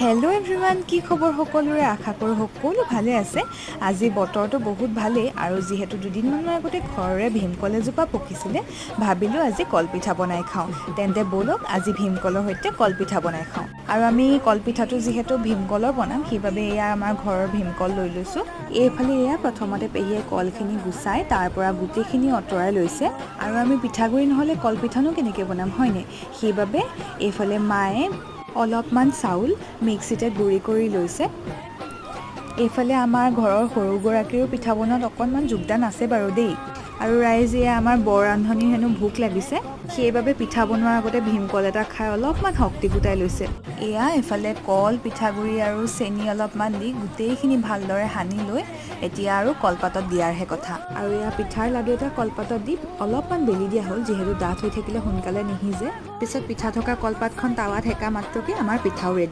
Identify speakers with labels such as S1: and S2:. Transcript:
S1: Hello' everyone, কি খবৰ সকলোৰে? আশা কৰোঁ সকলো ভালে আছে। আজি বতৰটো বহুত ভালেই আৰু যিহেতু দুদিনমানৰ আগতে ঘৰৰে ভীমকল এজোপা পকিছিলে, ভাবিলোঁ আজি কলপিঠা বনাই খাওঁ। তেন্তে ব'লক আজি ভীমকলৰ সৈতে কলপিঠা বনাই খাওঁ। আৰু আমি কলপিঠাটো যিহেতু ভীমকলৰ বনাম, সেইবাবে এয়া আমাৰ ঘৰৰ ভীমকল লৈ লৈছোঁ। এইফালে এয়া প্ৰথমতে পেহীয়ে কলখিনি গুচাই তাৰ পৰা গোটেইখিনি আঁতৰাই লৈছে। আৰু আমি পিঠাগুড়ি নহ'লে কলপিঠানো কেনেকৈ বনাম, হয়নে? সেইবাবে এইফালে মায়ে অলপমান চাউল মিক্সিতে গুড়ি কৰি লৈছে। এইফালে আমাৰ ঘৰৰ সৰুগৰাকীৰো পিঠা বনোৱাত অকণমান যোগদান আছে বাৰু দেই। আৰু ৰাইজে আমাৰ বৰ ৰান্ধনীৰ হেনো ভোক লাগিছে, সেইবাবে পিঠা বনোৱাৰ আগতে ভীমকল এটা খাই অলপমান শক্তি গোটাই লৈছে। এয়া এফালে কল, পিঠাগুড়ি আৰু চেনি অলপমান দি গোটেইখিনি ভালদৰে সানি লৈ এতিয়া আৰু কলপাতত দিয়াৰহে কথা। আৰু এয়া পিঠাৰ লাডু এটা কলপাতত দি অলপমান বেলি দিয়া হ'ল, যিহেতু ডাঠ হৈ থাকিলে সোনকালে নিসিজে। পিছত পিঠা থকা কলপাতখন টাৱাত সেকা মাত্ৰকে আমাৰ পিঠাও ৰেডি।